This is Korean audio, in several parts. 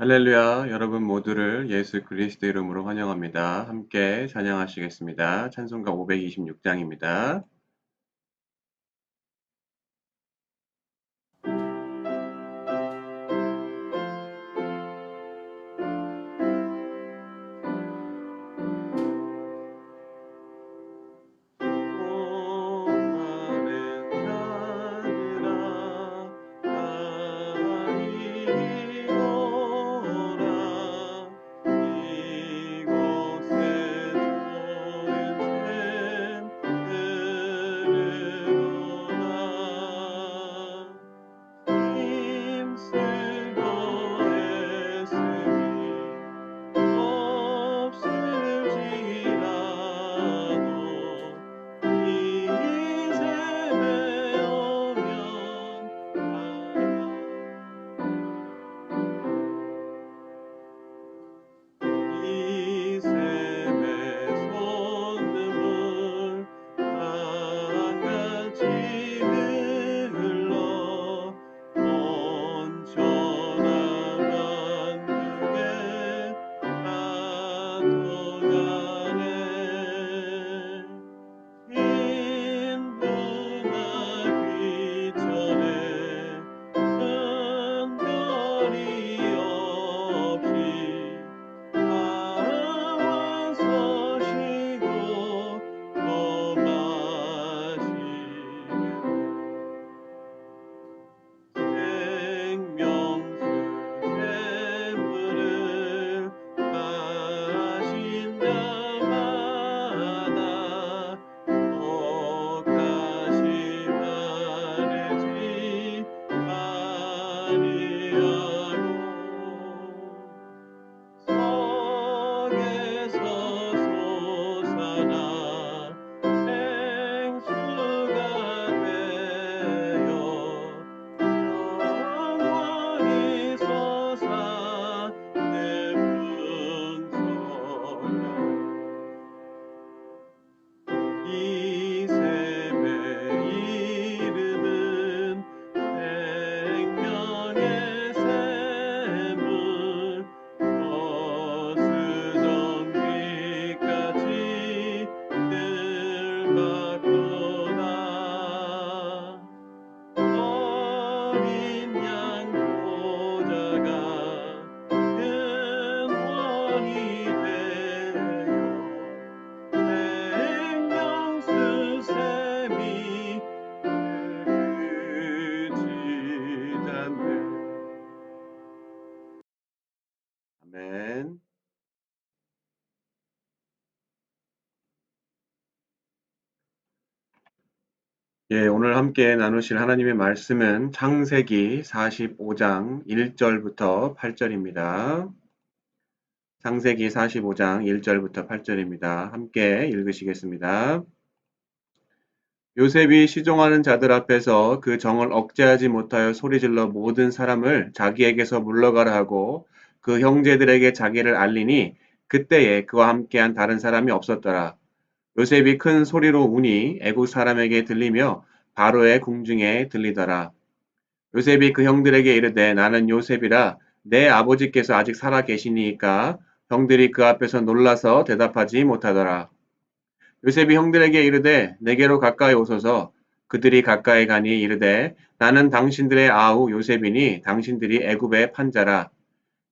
할렐루야, 여러분 모두를 예수 그리스도 이름으로 환영합니다. 함께 찬양하시겠습니다. 찬송가 526장입니다. 아멘. 오늘 함께 나누실 하나님의 말씀은 창세기 45장 1절부터 8절입니다. 창세기 45장 1절부터 8절입니다. 함께 읽으시겠습니다. 요셉이 시종하는 자들 앞에서 그 정을 억제하지 못하여 소리질러 모든 사람을 자기에게서 물러가라 하고 그 형제들에게 자기를 알리니 그때에 그와 함께한 다른 사람이 없었더라. 요셉이 큰 소리로 우니 애국 사람에게 들리며 바로의 궁중에 들리더라. 요셉이 그 형들에게 이르되 나는 요셉이라 내 아버지께서 아직 살아 계시니이까 형들이 그 앞에서 놀라서 대답하지 못하더라. 요셉이 형들에게 이르되 내게로 가까이 오소서. 그들이 가까이 가니 이르되 나는 당신들의 아우 요셉이니 당신들이 애굽의 판자라.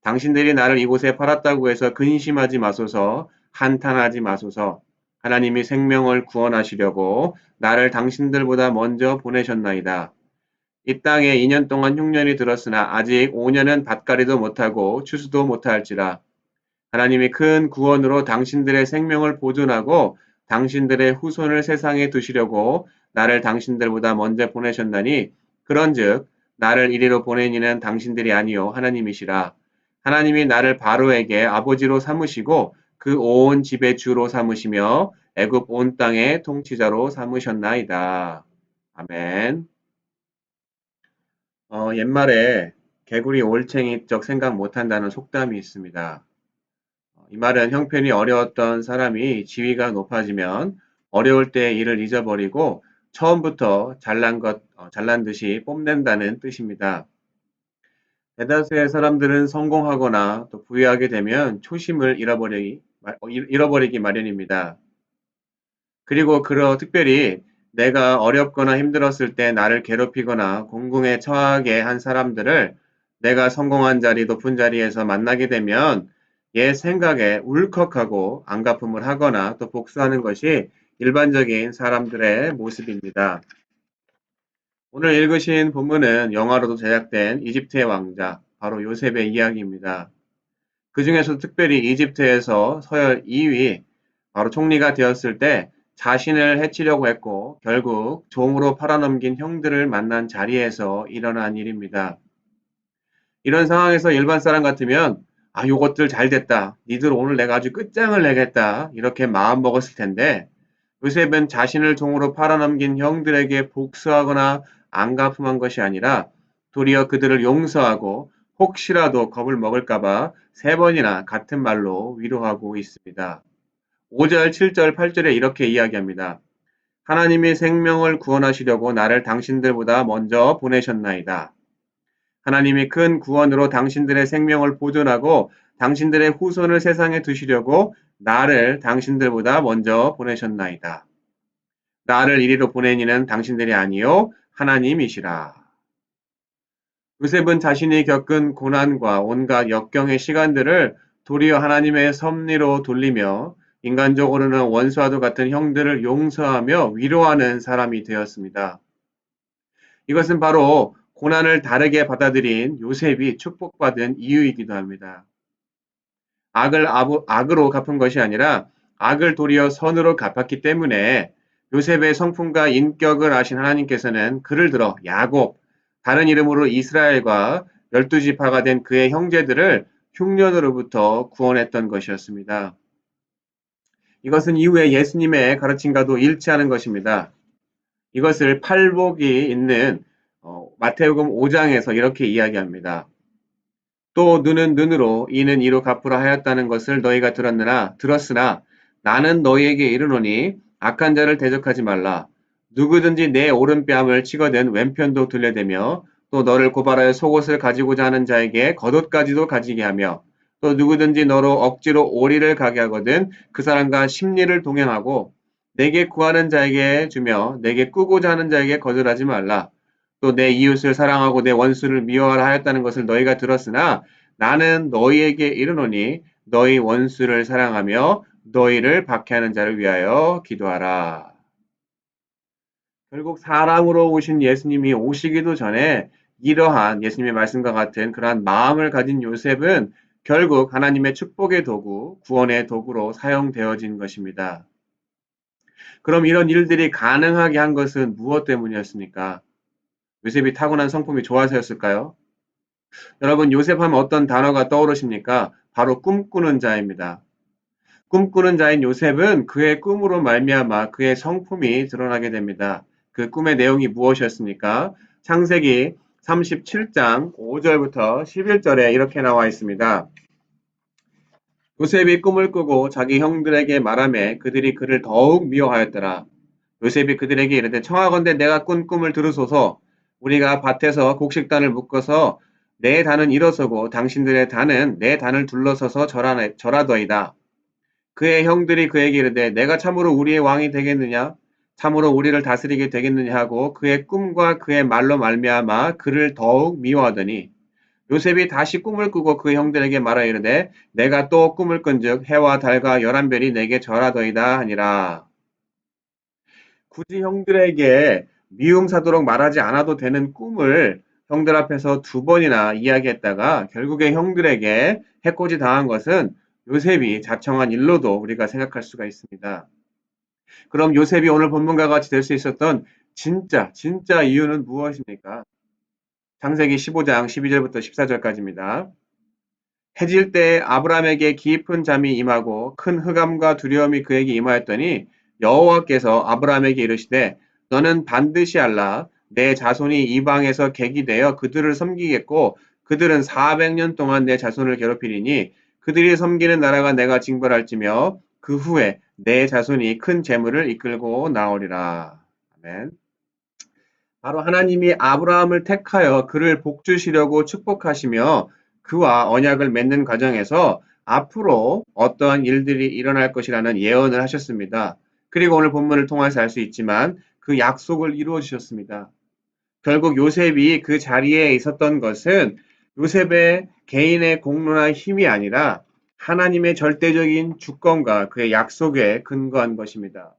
당신들이 나를 이곳에 팔았다고 해서 근심하지 마소서. 한탄하지 마소서. 하나님이 생명을 구원하시려고 나를 당신들보다 먼저 보내셨나이다. 이 땅에 2년 동안 흉년이 들었으나 아직 5년은 밭가리도 못하고 추수도 못할지라. 하나님이 큰 구원으로 당신들의 생명을 보존하고 당신들의 후손을 세상에 두시려고 나를 당신들보다 먼저 보내셨나니 그런즉 나를 이리로 보낸 이는 당신들이 아니요 하나님이시라. 하나님이 나를 바로에게 아버지로 삼으시고 그 온 집의 주로 삼으시며 애굽 온 땅의 통치자로 삼으셨나이다. 아멘. 옛말에 개구리 올챙이 적 생각 못한다는 속담이 있습니다. 이 말은 형편이 어려웠던 사람이 지위가 높아지면 어려울 때 일을 잊어버리고 처음부터 잘난 듯이 뽐낸다는 뜻입니다. 대다수의 사람들은 성공하거나 또 부유하게 되면 초심을 잃어버리기 마련입니다. 그리고 특별히 내가 어렵거나 힘들었을 때 나를 괴롭히거나 공궁에 처하게 한 사람들을 내가 성공한 자리, 높은 자리에서 만나게 되면 옛 생각에 울컥하고 안갚음을 하거나 또 복수하는 것이 일반적인 사람들의 모습입니다. 오늘 읽으신 본문은 영화로도 제작된 이집트의 왕자, 바로 요셉의 이야기입니다. 그 중에서 특별히 이집트에서 서열 2위, 바로 총리가 되었을 때 자신을 해치려고 했고 결국 종으로 팔아넘긴 형들을 만난 자리에서 일어난 일입니다. 이런 상황에서 일반 사람 같으면 요것들 잘 됐다. 니들 오늘 내가 아주 끝장을 내겠다. 이렇게 마음 먹었을 텐데 요셉은 자신을 종으로 팔아넘긴 형들에게 복수하거나 안갚음한 것이 아니라 도리어 그들을 용서하고 혹시라도 겁을 먹을까봐 세 번이나 같은 말로 위로하고 있습니다. 5절, 7절, 8절에 이렇게 이야기합니다. 하나님이 생명을 구원하시려고 나를 당신들보다 먼저 보내셨나이다. 하나님이 큰 구원으로 당신들의 생명을 보존하고 당신들의 후손을 세상에 두시려고 나를 당신들보다 먼저 보내셨나이다. 나를 이리로 보낸 이는 당신들이 아니요 하나님이시라. 요셉은 자신이 겪은 고난과 온갖 역경의 시간들을 도리어 하나님의 섭리로 돌리며 인간적으로는 원수와도 같은 형들을 용서하며 위로하는 사람이 되었습니다. 이것은 바로 고난을 다르게 받아들인 요셉이 축복받은 이유이기도 합니다. 악으로 갚은 것이 아니라 악을 도리어 선으로 갚았기 때문에 요셉의 성품과 인격을 아신 하나님께서는 그를 들어 야곱, 다른 이름으로 이스라엘과 12지파가 된 그의 형제들을 흉년으로부터 구원했던 것이었습니다. 이것은 이후에 예수님의 가르침과도 일치하는 것입니다. 이것을 팔복이 있는 마태복음 5장에서 이렇게 이야기합니다. 또 눈은 눈으로 이는 이로 갚으라 하였다는 것을 너희가 들었으나 나는 너희에게 이르노니 악한 자를 대적하지 말라. 누구든지 내 오른뺨을 치거든 왼편도 들려대며 또 너를 고발하여 속옷을 가지고자 하는 자에게 겉옷까지도 가지게 하며 또 누구든지 너로 억지로 오리를 가게 하거든 그 사람과 심리를 동행하고 내게 구하는 자에게 주며 내게 꾸고자 하는 자에게 거절하지 말라. 또 내 이웃을 사랑하고 내 원수를 미워하라 하였다는 것을 너희가 들었으나 나는 너희에게 이르노니 너희 원수를 사랑하며 너희를 박해하는 자를 위하여 기도하라. 결국 사람으로 오신 예수님이 오시기도 전에 이러한 예수님의 말씀과 같은 그러한 마음을 가진 요셉은 결국 하나님의 축복의 도구, 구원의 도구로 사용되어진 것입니다. 그럼 이런 일들이 가능하게 한 것은 무엇 때문이었습니까? 요셉이 타고난 성품이 좋아서였을까요? 여러분, 요셉 하면 어떤 단어가 떠오르십니까? 바로 꿈꾸는 자입니다. 꿈꾸는 자인 요셉은 그의 꿈으로 말미암아 그의 성품이 드러나게 됩니다. 그 꿈의 내용이 무엇이었습니까? 창세기 37장 5절부터 11절에 이렇게 나와 있습니다. 요셉이 꿈을 꾸고 자기 형들에게 말하매 그들이 그를 더욱 미워하였더라. 요셉이 그들에게 이르되 청하건대 내가 꾼 꿈을 들으소서. 우리가 밭에서 곡식단을 묶어서 내 단은 일어서고 당신들의 단은 내 단을 둘러서서 절하더이다. 그의 형들이 그에게 이르되 내가 참으로 우리의 왕이 되겠느냐? 참으로 우리를 다스리게 되겠느냐 하고 그의 꿈과 그의 말로 말미암아 그를 더욱 미워하더니 요셉이 다시 꿈을 꾸고 그 형들에게 말하 이르되 내가 또 꿈을 꾼즉 해와 달과 11별이 내게 절하더이다 하니라. 굳이 형들에게 미움사도록 말하지 않아도 되는 꿈을 형들 앞에서 두 번이나 이야기했다가 결국에 형들에게 해코지 당한 것은 요셉이 자청한 일로도 우리가 생각할 수가 있습니다. 그럼 요셉이 오늘 본문과 같이 될 수 있었던 진짜 이유는 무엇입니까? 창세기 15장 12절부터 14절까지입니다. 해질 때 아브라함에게 깊은 잠이 임하고 큰 흑암과 두려움이 그에게 임하였더니 여호와께서 아브라함에게 이르시되 너는 반드시 알라 내 자손이 이방에서 객이 되어 그들을 섬기겠고 그들은 400년 동안 내 자손을 괴롭히리니 그들이 섬기는 나라가 내가 징벌할지며 그 후에 내 자손이 큰 재물을 이끌고 나오리라. 아멘. 바로 하나님이 아브라함을 택하여 그를 복주시려고 축복하시며 그와 언약을 맺는 과정에서 앞으로 어떠한 일들이 일어날 것이라는 예언을 하셨습니다. 그리고 오늘 본문을 통해서 알 수 있지만 그 약속을 이루어 주셨습니다. 결국 요셉이 그 자리에 있었던 것은 요셉의 개인의 공로나 힘이 아니라 하나님의 절대적인 주권과 그의 약속에 근거한 것입니다.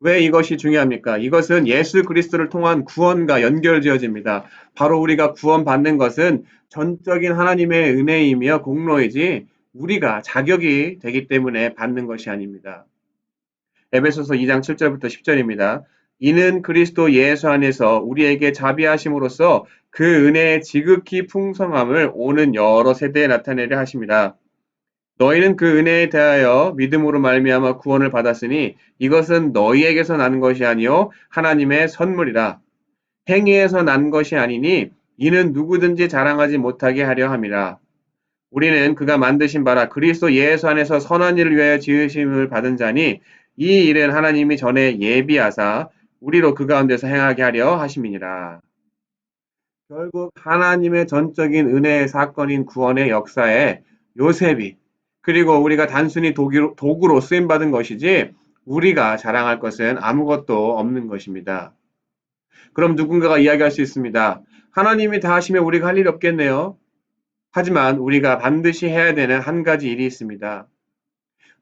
왜 이것이 중요합니까? 이것은 예수 그리스도를 통한 구원과 연결되어집니다. 바로 우리가 구원받는 것은 전적인 하나님의 은혜이며 공로이지 우리가 자격이 되기 때문에 받는 것이 아닙니다. 에베소서 2장 7절부터 10절입니다. 이는 그리스도 예수 안에서 우리에게 자비하심으로써 그 은혜의 지극히 풍성함을 오는 여러 세대에 나타내려 하십니다. 너희는 그 은혜에 대하여 믿음으로 말미암아 구원을 받았으니 이것은 너희에게서 난 것이 아니요 하나님의 선물이라. 행위에서 난 것이 아니니 이는 누구든지 자랑하지 못하게 하려 함이라. 우리는 그가 만드신 바라 그리스도 예수 안에서 선한 일을 위하여 지으심을 받은 자니 이 일은 하나님이 전에 예비하사 우리로 그 가운데서 행하게 하려 하심이니라. 결국 하나님의 전적인 은혜의 사건인 구원의 역사에 요셉이 그리고 우리가 단순히 도구로 쓰임받은 것이지 우리가 자랑할 것은 아무것도 없는 것입니다. 그럼 누군가가 이야기할 수 있습니다. 하나님이 다 하시면 우리가 할 일이 없겠네요. 하지만 우리가 반드시 해야 되는 한 가지 일이 있습니다.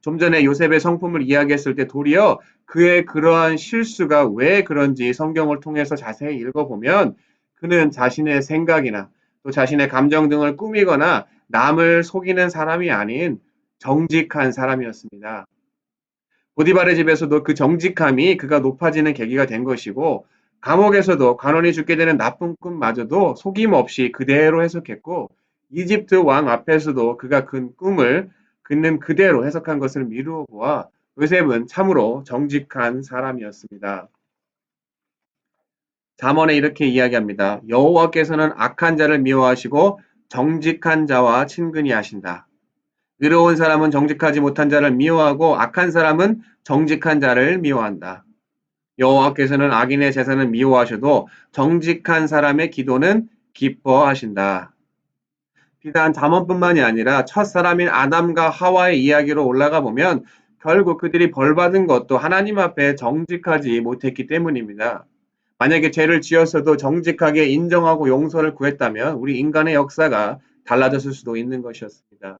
좀 전에 요셉의 성품을 이야기했을 때 도리어 그의 그러한 실수가 왜 그런지 성경을 통해서 자세히 읽어보면 그는 자신의 생각이나 또 자신의 감정 등을 꾸미거나 남을 속이는 사람이 아닌 정직한 사람이었습니다. 보디발의 집에서도 그 정직함이 그가 높아지는 계기가 된 것이고 감옥에서도 간원이 죽게 되는 나쁜 꿈마저도 속임없이 그대로 해석했고 이집트 왕 앞에서도 그가 큰 꿈을 그는 그대로 해석한 것을 미루어 보아 요셉은 참으로 정직한 사람이었습니다. 잠언에 이렇게 이야기합니다. 여호와께서는 악한 자를 미워하시고 정직한 자와 친근히 하신다. 의로운 사람은 정직하지 못한 자를 미워하고 악한 사람은 정직한 자를 미워한다. 여호와께서는 악인의 제사는 미워하셔도 정직한 사람의 기도는 기뻐하신다. 비단 잠언뿐만이 아니라 첫사람인 아담과 하와의 이야기로 올라가 보면 결국 그들이 벌받은 것도 하나님 앞에 정직하지 못했기 때문입니다. 만약에 죄를 지었어도 정직하게 인정하고 용서를 구했다면 우리 인간의 역사가 달라졌을 수도 있는 것이었습니다.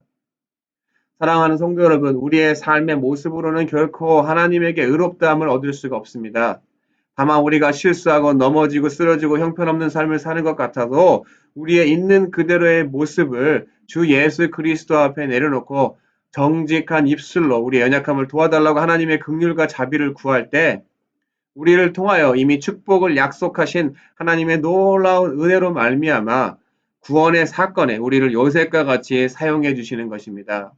사랑하는 성도 여러분, 우리의 삶의 모습으로는 결코 하나님에게 의롭다함을 얻을 수가 없습니다. 다만 우리가 실수하고 넘어지고 쓰러지고 형편없는 삶을 사는 것 같아도 우리의 있는 그대로의 모습을 주 예수 그리스도 앞에 내려놓고 정직한 입술로 우리의 연약함을 도와달라고 하나님의 긍휼과 자비를 구할 때 우리를 통하여 이미 축복을 약속하신 하나님의 놀라운 은혜로 말미암아 구원의 사건에 우리를 요셉과 같이 사용해 주시는 것입니다.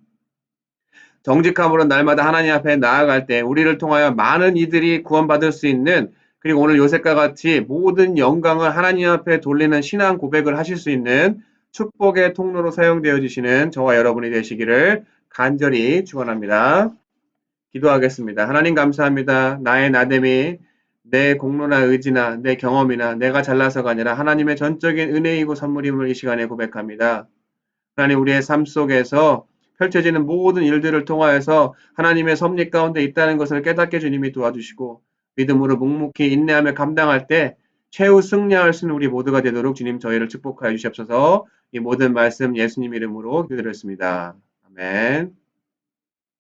정직함으로 날마다 하나님 앞에 나아갈 때 우리를 통하여 많은 이들이 구원받을 수 있는 그리고 오늘 요셉과 같이 모든 영광을 하나님 앞에 돌리는 신앙 고백을 하실 수 있는 축복의 통로로 사용되어 주시는 저와 여러분이 되시기를 간절히 축원합니다. 기도하겠습니다. 하나님 감사합니다. 나의 나됨이 내 공로나 의지나 내 경험이나 내가 잘나서가 아니라 하나님의 전적인 은혜이고 선물임을 이 시간에 고백합니다. 하나님 우리의 삶 속에서 펼쳐지는 모든 일들을 통하여서 하나님의 섭리 가운데 있다는 것을 깨닫게 주님이 도와주시고 믿음으로 묵묵히 인내하며 감당할 때 최후 승리할 수 있는 우리 모두가 되도록 주님 저희를 축복하여 주시옵소서. 이 모든 말씀 예수님 이름으로 기도드렸습니다. 아멘.